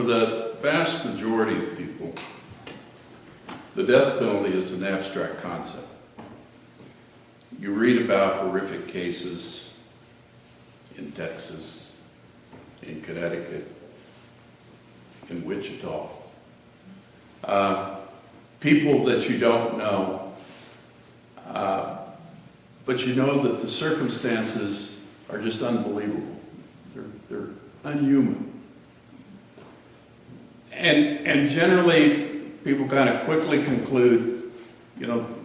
For the vast majority of people, the death penalty is an abstract concept. You read about horrific cases in Texas, in Connecticut, in Wichita. People that you don't know, but you know that the circumstances are just unbelievable. They're unhuman. And generally, people kind of quickly conclude,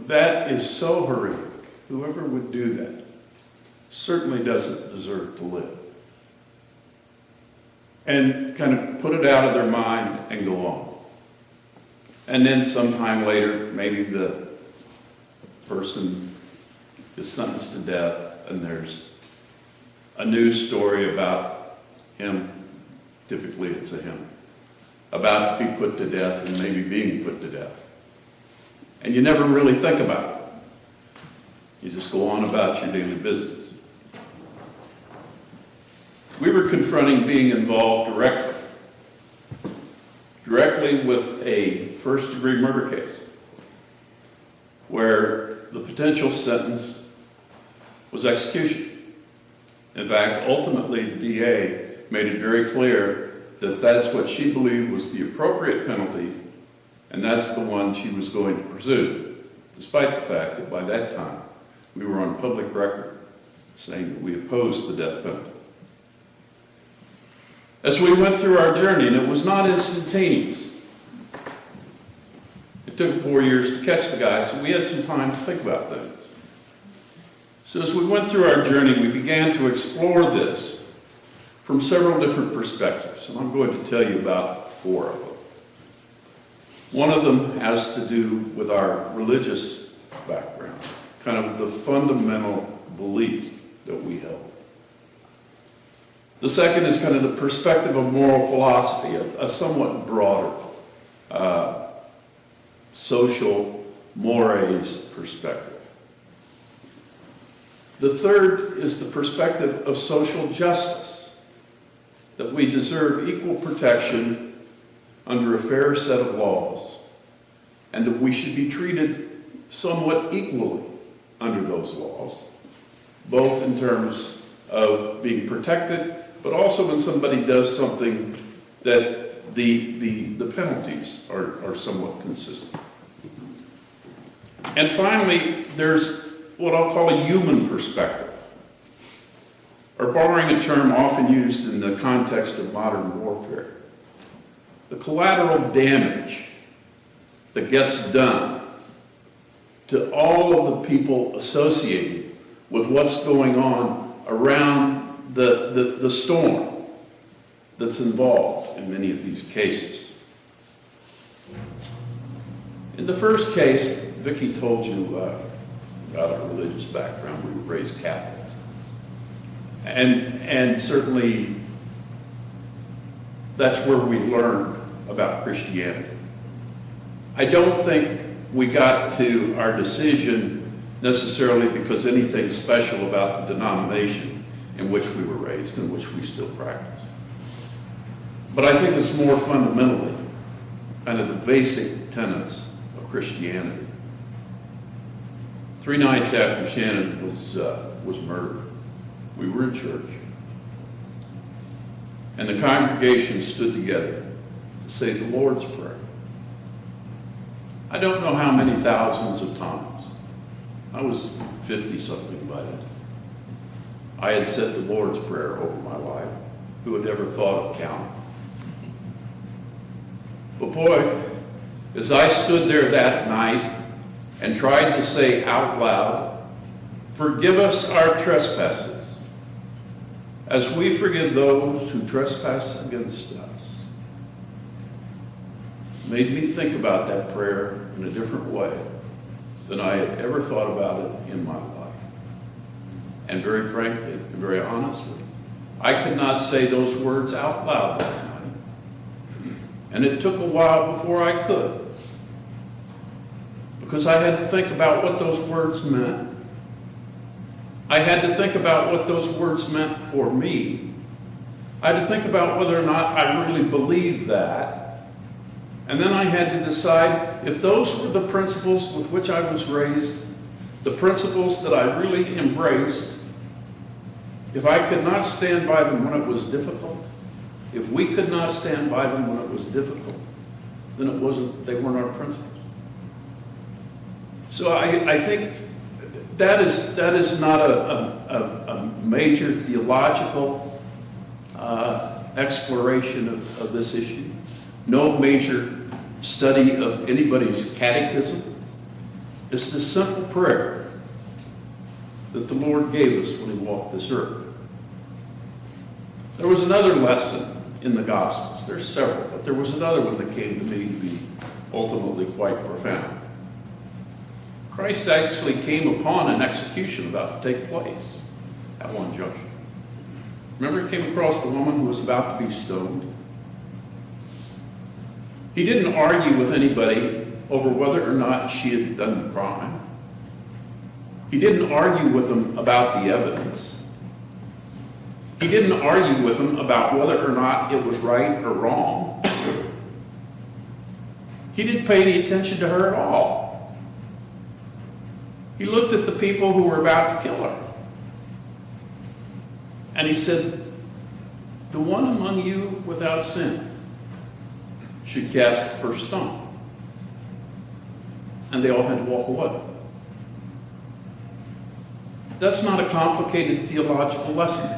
that is so horrific. Whoever would do that certainly doesn't deserve to live. And kind of put it out of their mind and go on. And then sometime later, maybe the person is sentenced to death, and there's a news story about him, typically it's a him, about to be put to death and maybe being put to death. And you never really think about it. You just go on about your daily business. We were confronting being involved directly with a first-degree murder case, where the potential sentence was execution. In fact, ultimately, the DA made it very clear that that's what she believed was the appropriate penalty, and that's the one she was going to pursue, despite the fact that by that time, we were on public record saying that we opposed the death penalty. As we went through our journey, and it was not instantaneous. It took 4 years to catch the guy, so we had some time to think about things. So as we went through our journey, we began to explore this from several different perspectives, and I'm going to tell you about 4 of them. One of them has to do with our religious background, kind of the fundamental belief that we held. The second is kind of the perspective of moral philosophy, a somewhat broader social mores perspective. The third is the perspective of social justice, that we deserve equal protection under a fair set of laws, and that we should be treated somewhat equally under those laws, both in terms of being protected, but also when somebody does something that the penalties are somewhat consistent. And finally, there's what I'll call a human perspective, or borrowing a term often used in the context of modern warfare, the collateral damage that gets done to all of the people associated with what's going on around the storm that's involved in many of these cases. In the first case, Vicki told you about our religious background. We were raised Catholics. And certainly that's where we learned about Christianity. I don't think we got to our decision necessarily because anything special about the denomination in which we were raised and which we still practice. But I think it's more fundamentally kind of the basic tenets of Christianity. 3 nights after Shannon was murdered, we were in church, and the congregation stood together to say the Lord's Prayer. I don't know how many thousands of times. I was 50-something by then. I had said the Lord's Prayer over my life. Who had ever thought of counting? But boy, as I stood there that night and tried to say out loud, "Forgive us our trespasses, as we forgive those who trespass against us," made me think about that prayer in a different way than I had ever thought about it in my life. And very frankly, and very honestly, I could not say those words out loud that night. And it took a while before I could, because I had to think about what those words meant. I had to think about what those words meant for me, I had to think about whether or not I really believed that. And then I had to decide if those were the principles with which I was raised, the principles that I really embraced, if I could not stand by them when it was difficult, if we could not stand by them when it was difficult, then they weren't our principles. So I think that is not a major theological exploration of this issue. No major study of anybody's catechism. It's the simple prayer that the Lord gave us when he walked this earth. There was another lesson in the Gospels. There's several, but there was another one that came to me to be ultimately quite profound. Christ actually came upon an execution about to take place at one junction. Remember, he came across the woman who was about to be stoned. He didn't argue with anybody over whether or not she had done the crime. He didn't argue with them about the evidence. He didn't argue with them about whether or not it was right or wrong. He didn't pay any attention to her at all. He looked at the people who were about to kill her. And he said, "The one among you without sin should cast the first stone." And they all had to walk away. That's not a complicated theological lesson.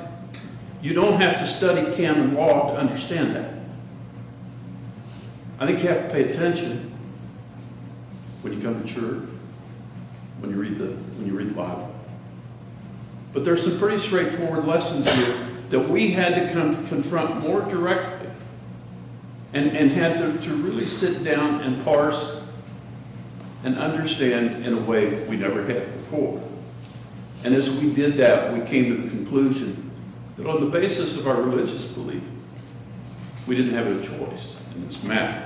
You don't have to study canon law to understand that. I think you have to pay attention when you come to church, when you read the Bible. But there's some pretty straightforward lessons here that we had to confront more directly and had to really sit down and parse and understand in a way we never had before. And as we did that, we came to the conclusion that on the basis of our religious belief, we didn't have a choice in this matter.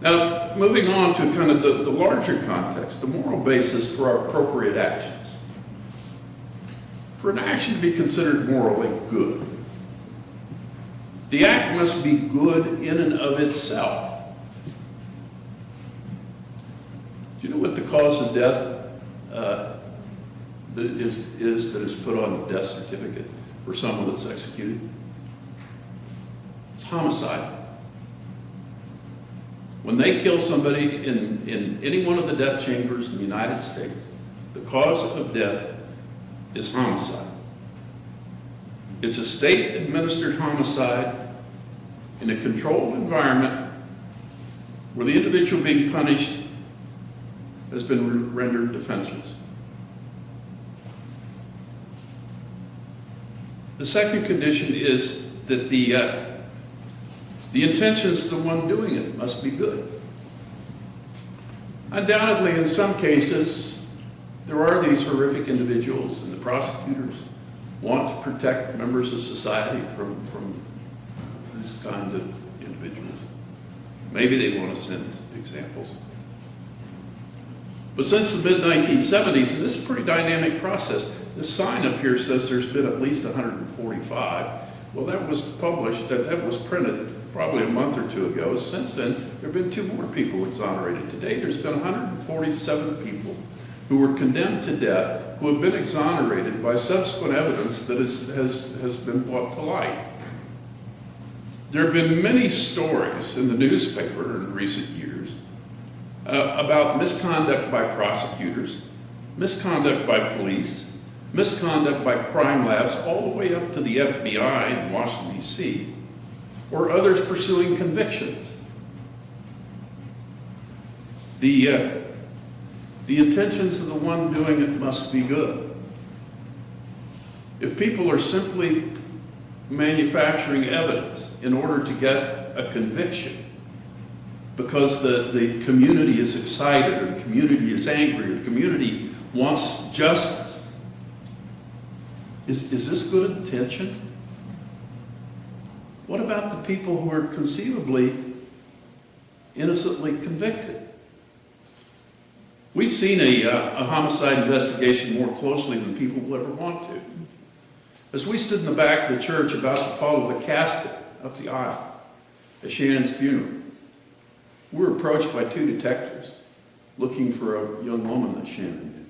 Now, moving on to kind of the larger context, the moral basis for our appropriate actions. For an action to be considered morally good, the act must be good in and of itself. Do you know what the cause of death that is put on the death certificate for someone that's executed? It's homicide. When they kill somebody in any one of the death chambers in the United States, the cause of death is homicide. It's a state-administered homicide in a controlled environment where the individual being punished has been rendered defenseless. The second condition is that the intentions of the one doing it must be good. Undoubtedly, in some cases, there are these horrific individuals, and the prosecutors want to protect members of society from this kind of individuals. Maybe they want to send examples. But since the mid-1970s, and this is a pretty dynamic process, this sign up here says there's been at least 145. Well, that was published, that was printed probably a month or two ago. Since then, there have been 2 more people exonerated. Today, there's been 147 people who were condemned to death, who have been exonerated by subsequent evidence that has been brought to light. There have been many stories in the newspaper in recent years about misconduct by prosecutors, misconduct by police, misconduct by crime labs, all the way up to the FBI in Washington, D.C., or others pursuing convictions. The intentions of the one doing it must be good. If people are simply manufacturing evidence in order to get a conviction because the community is excited, or the community is angry, or the community wants justice, is this good intention? What about the people who are conceivably innocently convicted? We've seen a homicide investigation more closely than people will ever want to. As we stood in the back of the church about to follow the casket up the aisle at Shannon's funeral, we were approached by two detectives looking for a young woman that Shannon knew.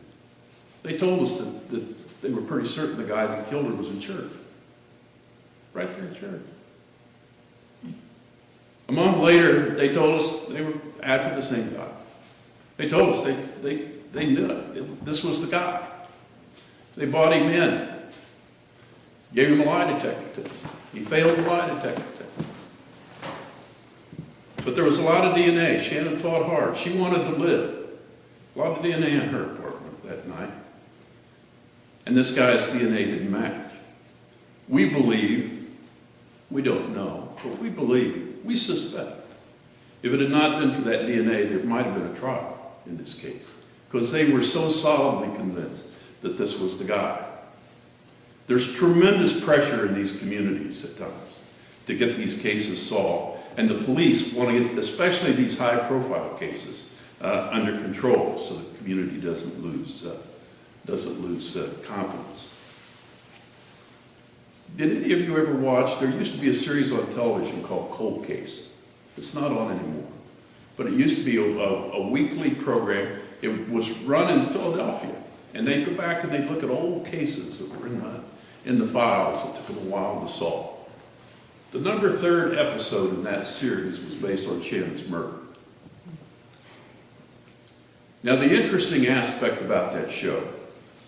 They told us that they were pretty certain the guy that killed her was in church. Right there in church. A month later, they told us they were after the same guy. They told us they knew it. This was the guy. They brought him in. Gave him a lie detector test. He failed the lie detector test. But there was a lot of DNA. Shannon fought hard. She wanted to live. A lot of DNA in her apartment that night. And this guy's DNA didn't match. We believe, we don't know, but we believe, we suspect. If it had not been for that DNA, there might have been a trial in this case. Because they were so solidly convinced that this was the guy. There's tremendous pressure in these communities at times to get these cases solved. And the police want to get, especially these high-profile cases, under control so the community doesn't lose confidence. Did any of you ever watch, there used to be a series on television called Cold Case. It's not on anymore. But it used to be a weekly program. It was run in Philadelphia. And they'd go back and they'd look at old cases that were in the files that took them a while to solve. The third episode in that series was based on Shannon's murder. Now, the interesting aspect about that show,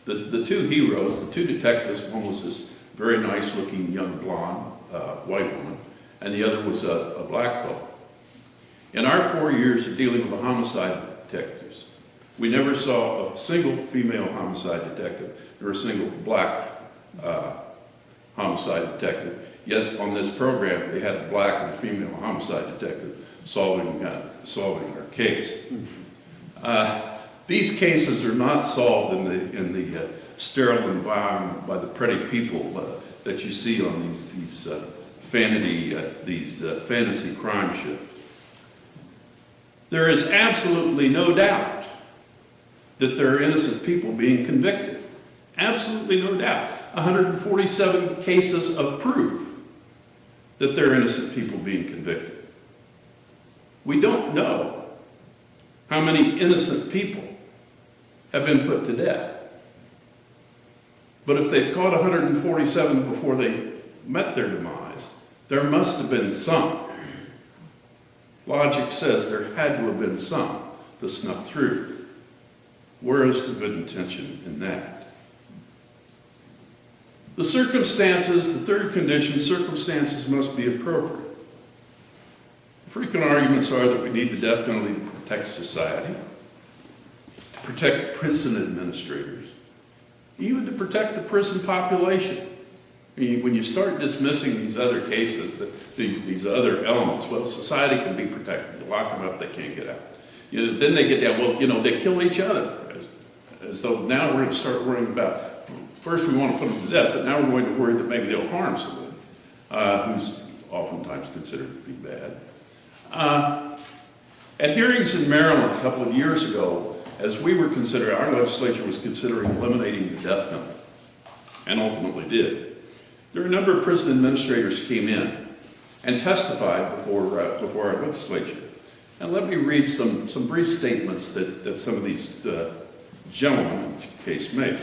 the two heroes, the two detectives, one was this very nice-looking young blonde white woman, and the other was a black fellow. In our 4 years of dealing with the homicide detectives, we never saw a single female homicide detective or a single black homicide detective. Yet on this program, they had a black and a female homicide detective solving our case. These cases are not solved in the sterile environment by the pretty people that you see on these fantasy crime shows. There is absolutely no doubt that there are innocent people being convicted. Absolutely no doubt. 147 cases of proof that there are innocent people being convicted. We don't know how many innocent people have been put to death. But if they've caught 147 before they met their demise, there must have been some. Logic says there had to have been some that snuck through. Where is the good intention in that? The circumstances, the third condition, circumstances must be appropriate. Frequent arguments are that we need the death penalty to protect society, to protect prison administrators, even to protect the prison population. I mean, when you start dismissing these other cases, these other elements, well, society can be protected. You lock them up, they can't get out. Then they get down, well, they kill each other. As though now we're going to start worrying about, first we want to put them to death, but now we're going to worry that maybe they'll harm someone who's oftentimes considered to be bad. At hearings in Maryland a couple of years ago, as we were considering, our legislature was considering eliminating the death penalty, and ultimately did. There were a number of prison administrators who came in and testified before our legislature. And let me read some brief statements that some of these gentlemen in the case made.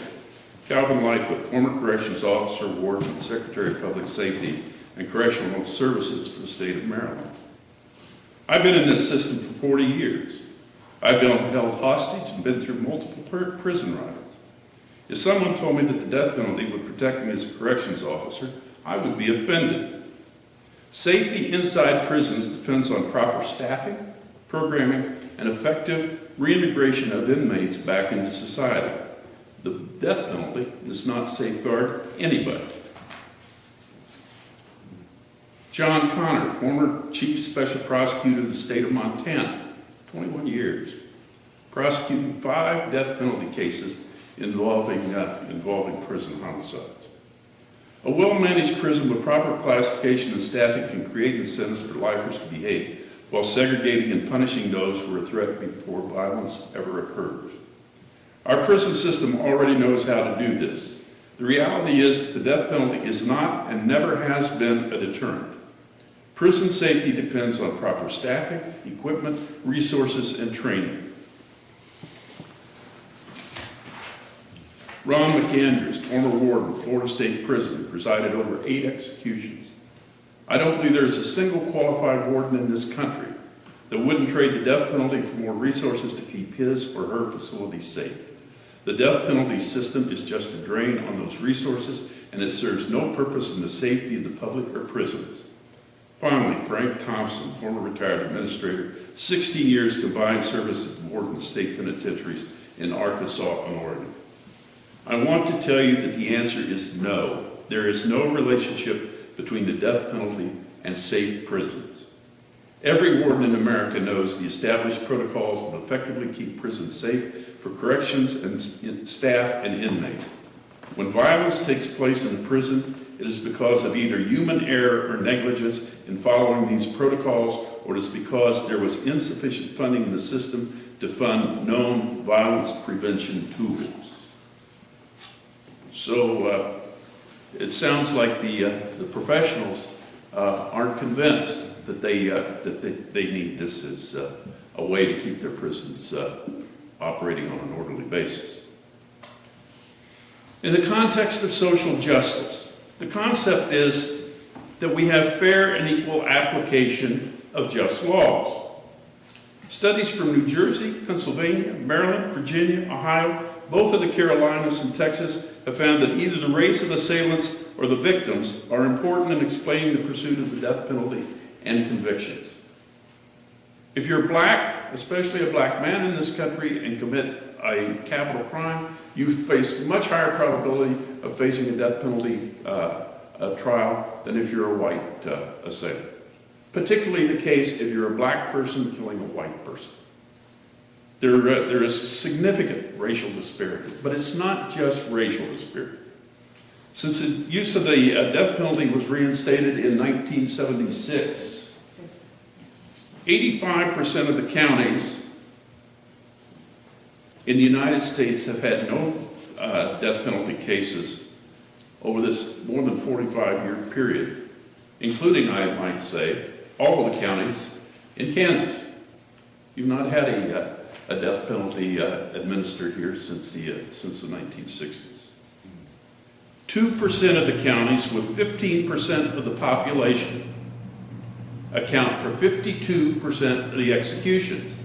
Calvin Lightfoot, former corrections officer, warden, secretary of public safety, and correctional services for the state of Maryland. I've been in this system for 40 years. I've been held hostage and been through multiple prison riots. If someone told me that the death penalty would protect me as a corrections officer, I would be offended. Safety inside prisons depends on proper staffing, programming, and effective reintegration of inmates back into society. The death penalty does not safeguard anybody. John Connor, former chief special prosecutor of the state of Montana, 21 years, prosecuting 5 death penalty cases involving prison homicides. A well-managed prison with proper classification and staffing can create incentives for lifers to behave while segregating and punishing those who are a threat before violence ever occurs. Our prison system already knows how to do this. The reality is that the death penalty is not and never has been a deterrent. Prison safety depends on proper staffing, equipment, resources, and training. Ron McAndrews, former warden, Florida State Prison, presided over 8 executions. I don't believe there is a single qualified warden in this country that wouldn't trade the death penalty for more resources to keep his or her facility safe. The death penalty system is just a drain on those resources, and it serves no purpose in the safety of the public or prisons. Finally, Frank Thompson, former retired administrator, 16 years combined service as warden of state penitentiaries in Arkansas and Oregon. I want to tell you that the answer is no. There is no relationship between the death penalty and safe prisons. Every warden in America knows the established protocols that effectively keep prisons safe for corrections and staff and inmates. When violence takes place in a prison, it is because of either human error or negligence in following these protocols, or it is because there was insufficient funding in the system to fund known violence prevention tools. So it sounds like the professionals aren't convinced that they need this as a way to keep their prisons operating on an orderly basis. In the context of social justice, the concept is that we have fair and equal application of just laws. Studies from New Jersey, Pennsylvania, Maryland, Virginia, Ohio, both of the Carolinas and Texas have found that either the race of assailants or the victims are important in explaining the pursuit of the death penalty and convictions. If you're black, especially a black man in this country, and commit a capital crime, you face much higher probability of facing a death penalty trial than if you're a white assailant. Particularly the case if you're a black person killing a white person. There is significant racial disparity, but it's not just racial disparity. Since the use of the death penalty was reinstated in 1976, 85% of the counties in the United States have had no death penalty cases over this more than 45-year period, including, I might say, all of the counties in Kansas. You've not had a death penalty administered here since the 1960s. 2% of the counties with 15% of the population account for 52% of the executions.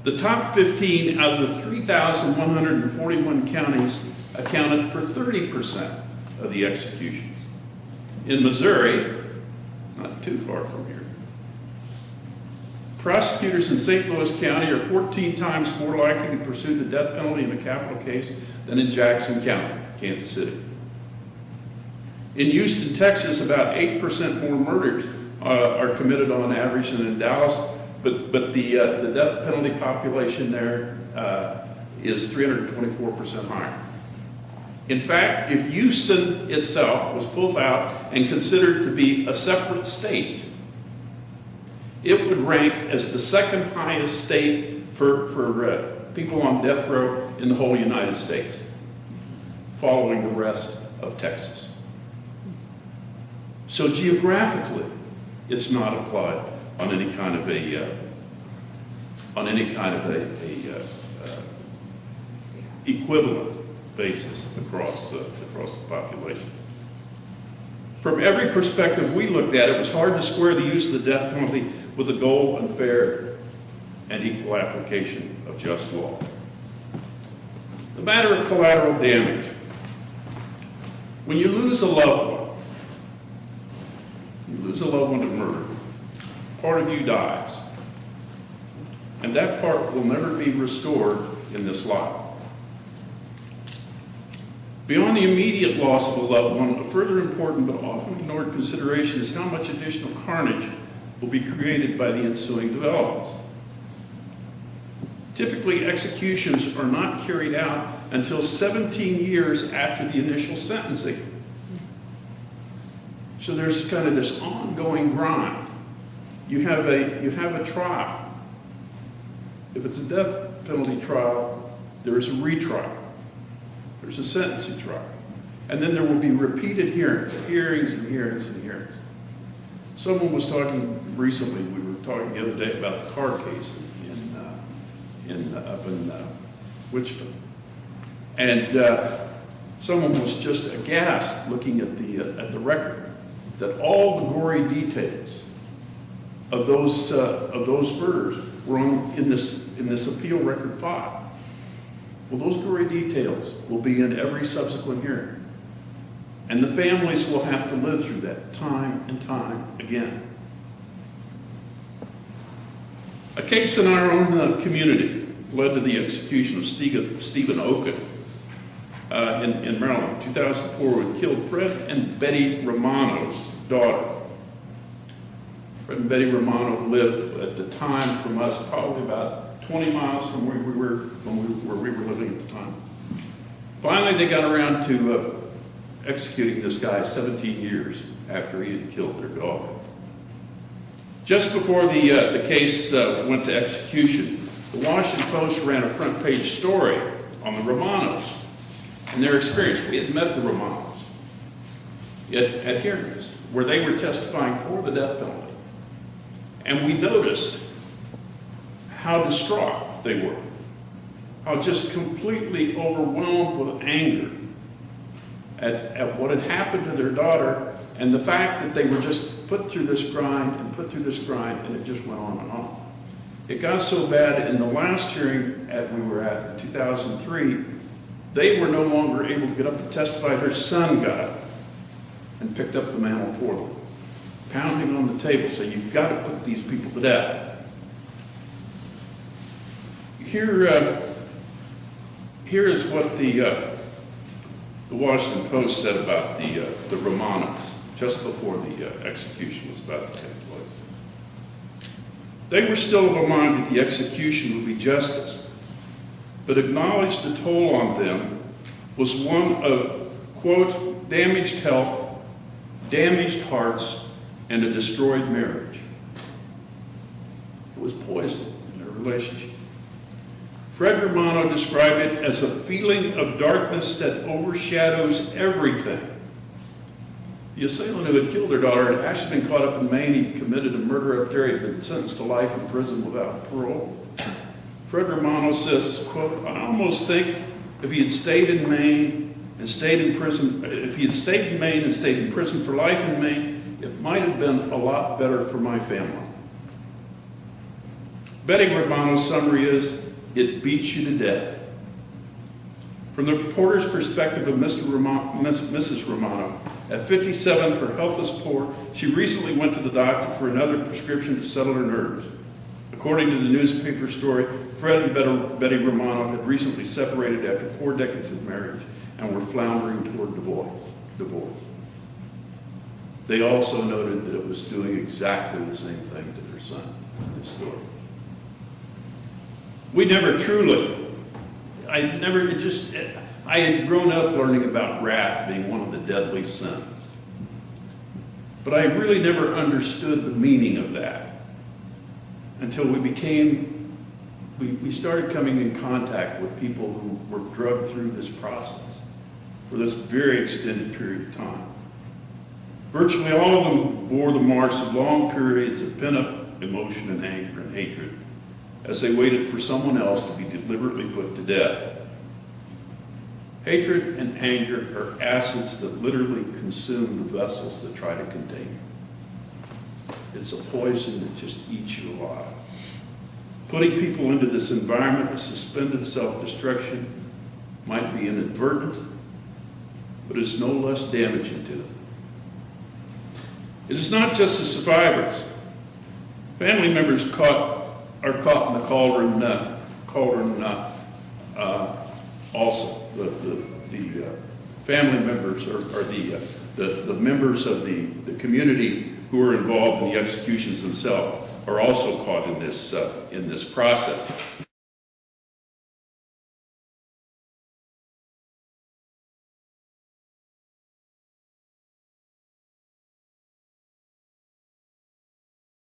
The top 15 out of the 3,141 counties accounted for 30% of the executions. In Missouri, not too far from here, prosecutors in St. Louis County are 14 times more likely to pursue the death penalty in a capital case than in Jackson County, Kansas City. In Houston, Texas, about 8% more murders are committed on average than in Dallas, but the death penalty population there is 324% higher. In fact, if Houston itself was pulled out and considered to be a separate state, it would rank as the second highest state for people on death row in the whole United States, following the rest of Texas. So geographically, it's not applied on any kind of equivalent basis across the population. From every perspective we looked at, it was hard to square the use of the death penalty with the goal of fair and equal application of just law. The matter of collateral damage. When you lose a loved one, to murder, part of you dies. And that part will never be restored in this life. Beyond the immediate loss of a loved one, a further important but often ignored consideration is how much additional carnage will be created by the ensuing developments. Typically, executions are not carried out until 17 years after the initial sentencing. So there's kind of this ongoing grind. You have a trial. If it's a death penalty trial, there is a retrial. There's a sentencing trial. And then there will be repeated hearings, hearings and hearings and hearings. Someone was talking recently, we were talking the other day about the car case up in Wichita. And someone was just aghast looking at the record, that all the gory details of those murders were in this appeal record file. Well, those gory details will be in every subsequent hearing. And the families will have to live through that time and time again. A case in our own community led to the execution of Stephen Oken in Maryland, 2004, who killed Fred and Betty Romano's daughter. Fred and Betty Romano lived at the time from us probably about 20 miles from where we were living at the time. Finally, they got around to executing this guy 17 years after he had killed their daughter. Just before the case went to execution, the Washington Post ran a front page story on the Romanos and their experience. We had met the Romanos at hearings where they were testifying for the death penalty. And we noticed how distraught they were, how just completely overwhelmed with anger at what had happened to their daughter, and the fact that they were just put through this grind, and it just went on and on. It got so bad in the last hearing we were at in 2003, they were no longer able to get up and testify. Their son got up and picked up the mantle for them, pounding on the table, saying, "You've got to put these people to death." Here is what the Washington Post said about the Romanos just before the execution was about to take place. They were still of a mind that the execution would be justice, but acknowledged the toll on them was one of, quote, damaged health, damaged hearts, and a destroyed marriage. It was poison in their relationship. Fred Romano described it as a feeling of darkness that overshadows everything. The assailant who had killed their daughter had actually been caught up in Maine. He committed a murder up there. He had been sentenced to life in prison without parole. Fred Romano says, quote, "I almost think if he had stayed in Maine and stayed in prison, if he had stayed in Maine and stayed in prison for life in Maine, it might have been a lot better for my family." Betty Romano's summary is, "It beats you to death." From the reporter's perspective of Mrs. Romano, at 57, her health was poor. She recently went to the doctor for another prescription to settle her nerves. According to the newspaper story, Fred and Betty Romano had recently separated after 4 decades of marriage and were floundering toward divorce. They also noted that it was doing exactly the same thing to their son in this story. We never truly, I had grown up learning about wrath being one of the deadly sins. But I really never understood the meaning of that until we started coming in contact with people who were drugged through this process for this very extended period of time. Virtually all of them bore the marks of long periods of pent-up emotion and anger and hatred as they waited for someone else to be deliberately put to death. Hatred and anger are acids that literally consume the vessels that try to contain you. It's a poison that just eats you alive. Putting people into this environment of suspended self-destruction might be inadvertent, but it's no less damaging to them. It is not just the survivors. Family members are caught in the cauldron also. The family members are the members of the community who are involved in the executions themselves are also caught in this process.